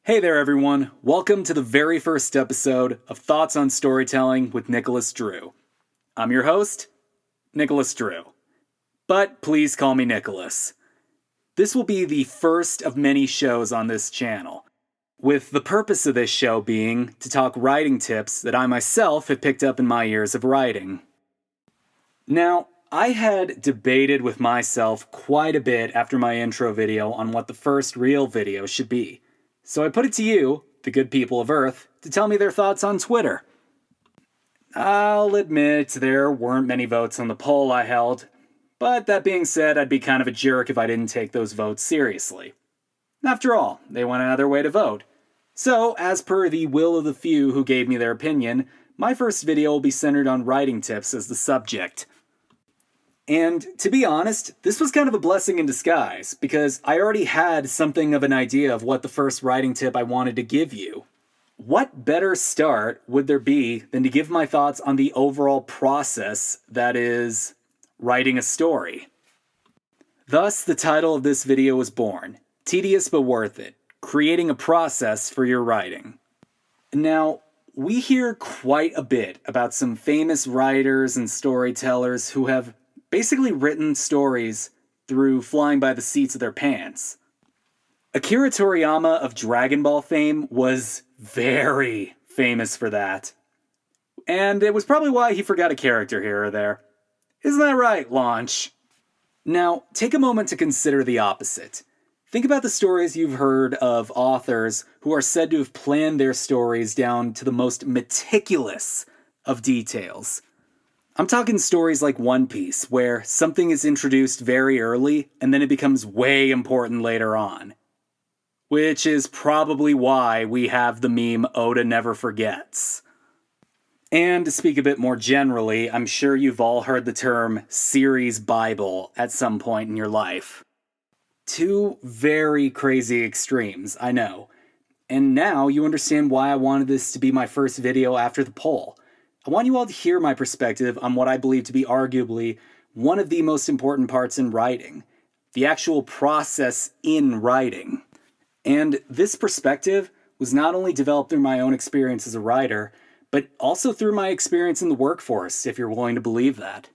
Hey there, everyone. Welcome to the very first episode of Thoughts on Storytelling with Nicholas Drew. I'm your host, Nicholas Drew. But please call me Nicholas. This will be the first of many shows on this channel, with the purpose of this show being to talk writing tips that I myself have picked up in my years of writing. Now, I had debated with myself quite a bit after my intro video on what the first real video should be. So I put it to you, the good people of Earth, to tell me their thoughts on Twitter. I'll admit there weren't many votes on the poll I held, but that being said, I'd be kind of a jerk if I didn't take those votes seriously. After all, they went out of their way to vote. So, as per the will of the few who gave me their opinion, my first video will be centered on writing tips as the subject. And to be honest, this was kind of a blessing in disguise, because I already had something of an idea of what the first writing tip I wanted to give you. What better start would there be than to give my thoughts on the overall process that is writing a story? Thus, the title of this video was born, Tedious But Worth It, Creating a Process for Your Writing. Now, we hear quite a bit about some famous writers and storytellers who have basically written stories through flying by the seats of their pants. Akira Toriyama of Dragon Ball fame was very famous for that. And it was probably why he forgot a character here or there. Isn't that right, Launch? Now, take a moment to consider the opposite. Think about the stories you've heard of authors who are said to have planned their stories down to the most meticulous of details. I'm talking stories like One Piece, where something is introduced very early and then it becomes way important later on. Which is probably why we have the meme Oda never forgets. And to speak a bit more generally, I'm sure you've all heard the term series Bible at some point in your life. Two very crazy extremes, I know. And now you understand why I wanted this to be my first video after the poll. I want you all to hear my perspective on what I believe to be arguably one of the most important parts in writing, the actual process in writing. And this perspective was not only developed through my own experience as a writer, but also through my experience in the workforce, if you're willing to believe that.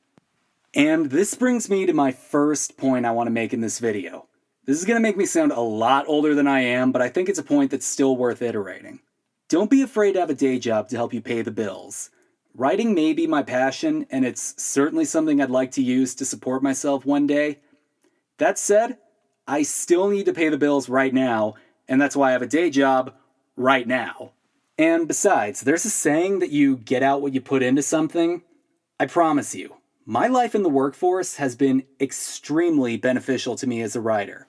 And this brings me to my first point I want to make in this video. This is going to make me sound a lot older than I am, but I think it's a point that's still worth iterating. Don't be afraid to have a day job to help you pay the bills. Writing may be my passion, and it's certainly something I'd like to use to support myself one day. That said, I still need to pay the bills right now, and that's why I have a day job right now. And besides, there's a saying that you get out what you put into something. I promise you, my life in the workforce has been extremely beneficial to me as a writer.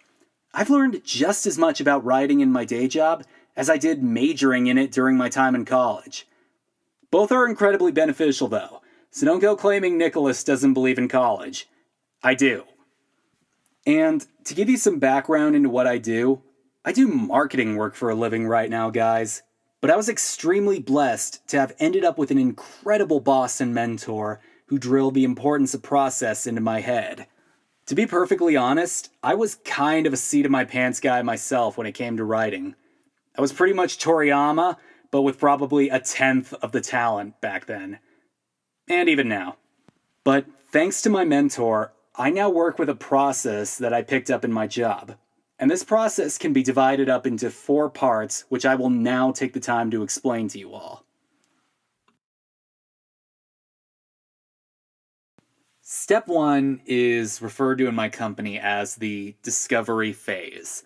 I've learned just as much about writing in my day job as I did majoring in it during my time in college. Both are incredibly beneficial, though, so don't go claiming Nicholas doesn't believe in college. I do. And to give you some background into what I do marketing work for a living right now, guys. But I was extremely blessed to have ended up with an incredible boss and mentor who drilled the importance of process into my head. To be perfectly honest, I was kind of a seat-of-my-pants guy myself when it came to writing. I was pretty much Toriyama, but with probably a tenth of the talent back then. And even now. But thanks to my mentor, I now work with a process that I picked up in my job. And this process can be divided up into 4 parts, which I will now take the time to explain to you all. Step 1 is referred to in my company as the discovery phase.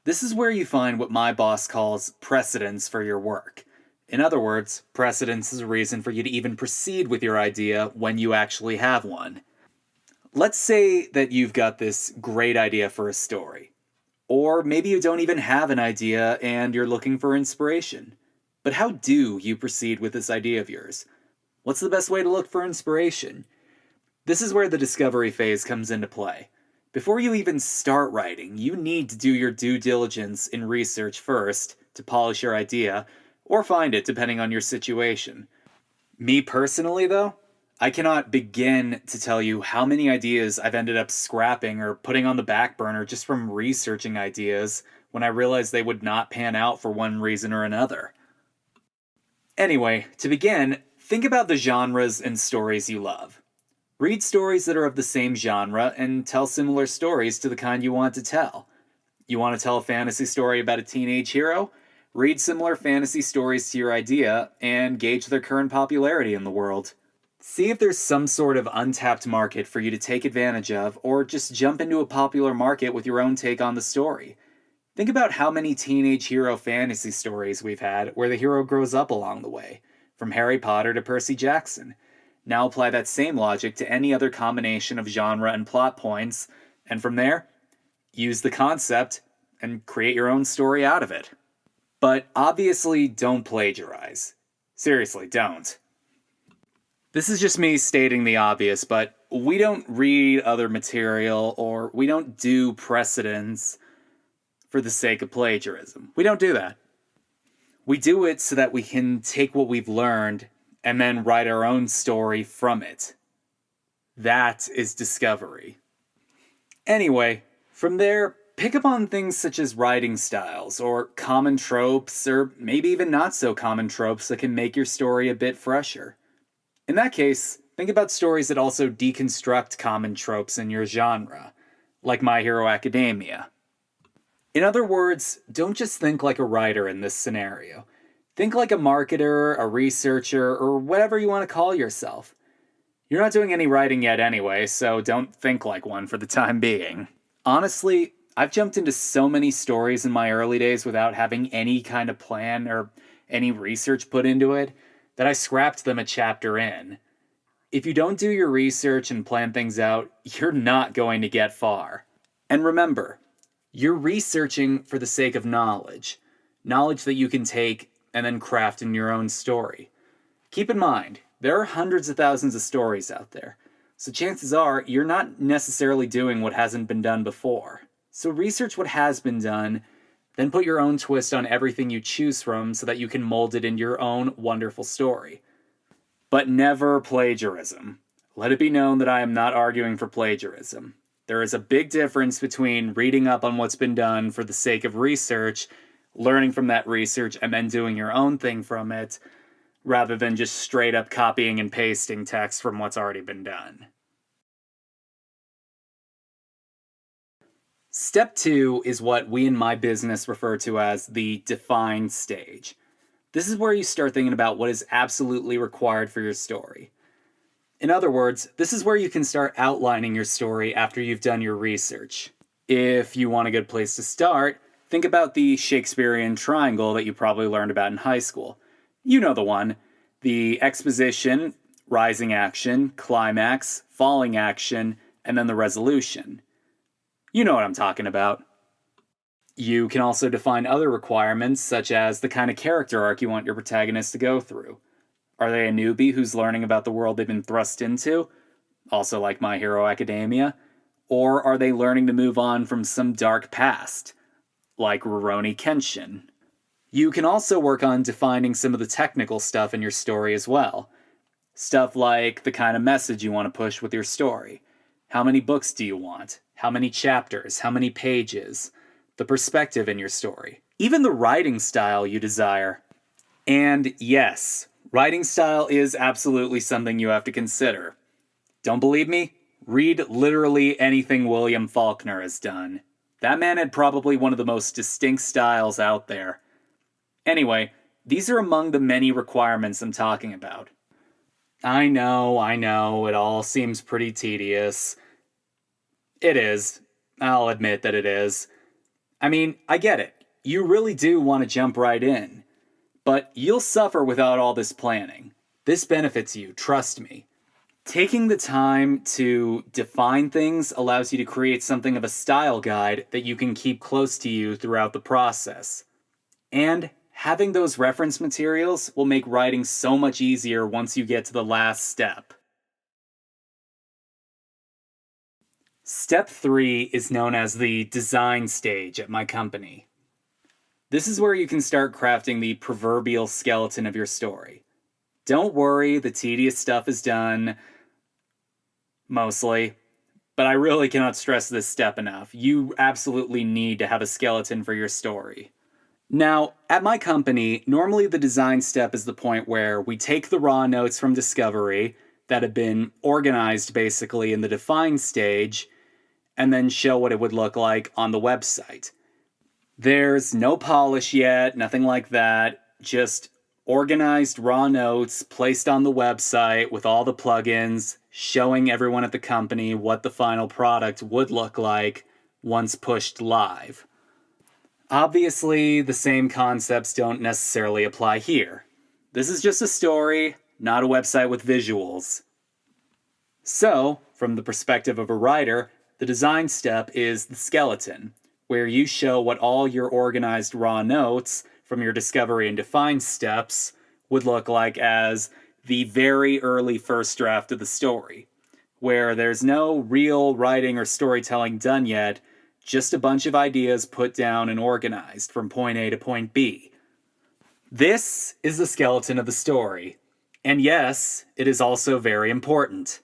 This is where you find what my boss calls precedence for your work. In other words, precedence is a reason for you to even proceed with your idea when you actually have one. Let's say that you've got this great idea for a story. Or maybe you don't even have an idea and you're looking for inspiration. But how do you proceed with this idea of yours? What's the best way to look for inspiration? This is where the discovery phase comes into play. Before you even start writing, you need to do your due diligence in research first to polish your idea, or find it depending on your situation. Me personally, though, I cannot begin to tell you how many ideas I've ended up scrapping or putting on the back burner just from researching ideas when I realized they would not pan out for one reason or another. Anyway, to begin, think about the genres and stories you love. Read stories that are of the same genre and tell similar stories to the kind you want to tell. You want to tell a fantasy story about a teenage hero? Read similar fantasy stories to your idea and gauge their current popularity in the world. See if there's some sort of untapped market for you to take advantage of, or just jump into a popular market with your own take on the story. Think about how many teenage hero fantasy stories we've had where the hero grows up along the way, from Harry Potter to Percy Jackson. Now apply that same logic to any other combination of genre and plot points, and from there, use the concept and create your own story out of it. But obviously, don't plagiarize. Seriously, don't. This is just me stating the obvious, but we don't read other material or we don't do precedents for the sake of plagiarism. We don't do that. We do it so that we can take what we've learned and then write our own story from it. That is discovery. Anyway, from there, pick up on things such as writing styles, or common tropes, or maybe even not so common tropes that can make your story a bit fresher. In that case, think about stories that also deconstruct common tropes in your genre, like My Hero Academia. In other words, don't just think like a writer in this scenario. Think like a marketer, a researcher, or whatever you want to call yourself. You're not doing any writing yet anyway, so don't think like one for the time being. Honestly, I've jumped into so many stories in my early days without having any kind of plan or any research put into it that I scrapped them a chapter in. If you don't do your research and plan things out, you're not going to get far. And remember, you're researching for the sake of knowledge. Knowledge that you can take and then craft in your own story. Keep in mind, there are hundreds of thousands of stories out there, so chances are you're not necessarily doing what hasn't been done before. So research what has been done, then put your own twist on everything you choose from so that you can mold it into your own wonderful story. But never plagiarism. Let it be known that I am not arguing for plagiarism. There is a big difference between reading up on what's been done for the sake of research, learning from that research, and then doing your own thing from it, rather than just straight up copying and pasting text from what's already been done. Step 2 is what we in my business refer to as the define stage. This is where you start thinking about what is absolutely required for your story. In other words, this is where you can start outlining your story after you've done your research. If you want a good place to start, think about the Shakespearean triangle that you probably learned about in high school. You know the one. The exposition, rising action, climax, falling action, and then the resolution. You know what I'm talking about. You can also define other requirements, such as the kind of character arc you want your protagonist to go through. Are they a newbie who's learning about the world they've been thrust into? Also like My Hero Academia. Or are they learning to move on from some dark past? Like Rurouni Kenshin. You can also work on defining some of the technical stuff in your story as well. Stuff like the kind of message you want to push with your story. How many books do you want? How many chapters? How many pages? The perspective in your story. Even the writing style you desire. And yes, writing style is absolutely something you have to consider. Don't believe me? Read literally anything William Faulkner has done. That man had probably one of the most distinct styles out there. Anyway, these are among the many requirements I'm talking about. I know, it all seems pretty tedious. It is. I'll admit that it is. I mean, I get it. You really do want to jump right in. But you'll suffer without all this planning. This benefits you, trust me. Taking the time to define things allows you to create something of a style guide that you can keep close to you throughout the process. And having those reference materials will make writing so much easier once you get to the last step. Step 3 is known as the design stage at my company. This is where you can start crafting the proverbial skeleton of your story. Don't worry, the tedious stuff is done. Mostly. But I really cannot stress this step enough. You absolutely need to have a skeleton for your story. Now, at my company, normally the design step is the point where we take the raw notes from discovery that have been organized basically in the define stage and then show what it would look like on the website. There's no polish yet, nothing like that, just organized raw notes placed on the website with all the plugins, showing everyone at the company what the final product would look like once pushed live. Obviously, the same concepts don't necessarily apply here. This is just a story, not a website with visuals. So, from the perspective of a writer, the design step is the skeleton, where you show what all your organized raw notes from your discovery and define steps would look like as the very early first draft of the story, where there's no real writing or storytelling done yet, just a bunch of ideas put down and organized from point A to point B. This is the skeleton of the story. And yes, it is also very important.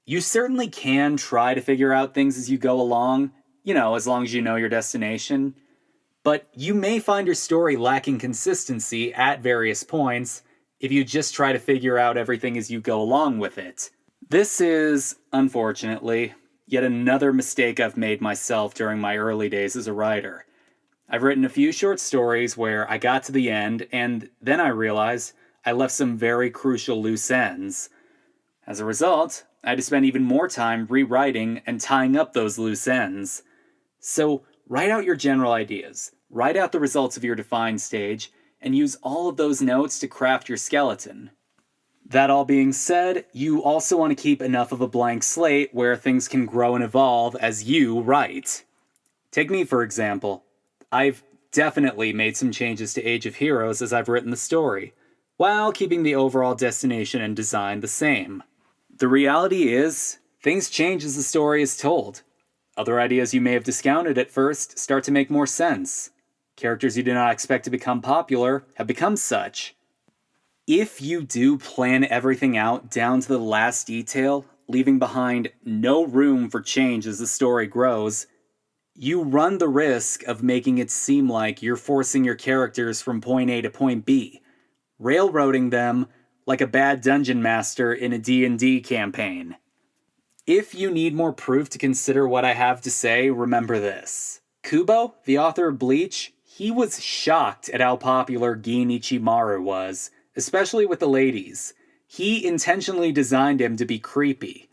You certainly can try to figure out things as you go along, as long as you know your destination. But you may find your story lacking consistency at various points if you just try to figure out everything as you go along with it. This is, unfortunately, yet another mistake I've made myself during my early days as a writer. I've written a few short stories where I got to the end, and then I realized I left some very crucial loose ends. As a result, I had to spend even more time rewriting and tying up those loose ends. So, write out your general ideas, write out the results of your define stage, and use all of those notes to craft your skeleton. That all being said, you also want to keep enough of a blank slate where things can grow and evolve as you write. Take me, for example. I've definitely made some changes to Age of Heroes as I've written the story, while keeping the overall destination and design the same. The reality is, things change as the story is told. Other ideas you may have discounted at first start to make more sense. Characters you did not expect to become popular have become such. If you do plan everything out down to the last detail, leaving behind no room for change as the story grows, you run the risk of making it seem like you're forcing your characters from point A to point B, railroading them like a bad dungeon master in a D&D campaign. If you need more proof to consider what I have to say, remember this. Kubo, the author of Bleach, he was shocked at how popular Gin Ichimaru was, especially with the ladies. He intentionally designed him to be creepy.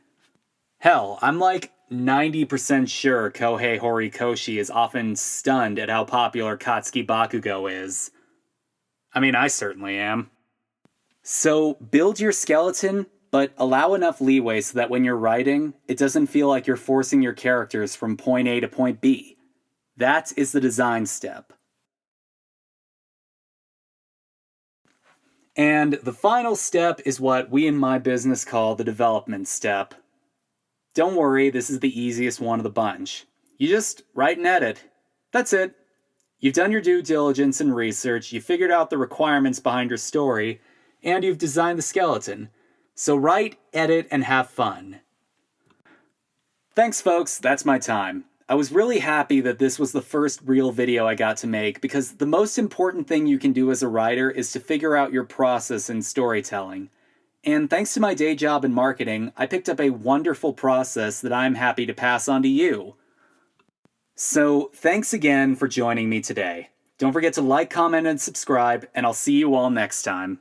Hell, I'm like 90% sure Kohei Horikoshi is often stunned at how popular Katsuki Bakugo is. I mean, I certainly am. So, build your skeleton, but allow enough leeway so that when you're writing, it doesn't feel like you're forcing your characters from point A to point B. That is the design step. And the final step is what we in my business call the development step. Don't worry, this is the easiest one of the bunch. You just write and edit. That's it. You've done your due diligence and research, you've figured out the requirements behind your story, and you've designed the skeleton. So write, edit, and have fun. Thanks, folks. That's my time. I was really happy that this was the first real video I got to make because the most important thing you can do as a writer is to figure out your process in storytelling. And thanks to my day job in marketing, I picked up a wonderful process that I'm happy to pass on to you. So, thanks again for joining me today. Don't forget to like, comment, and subscribe, and I'll see you all next time.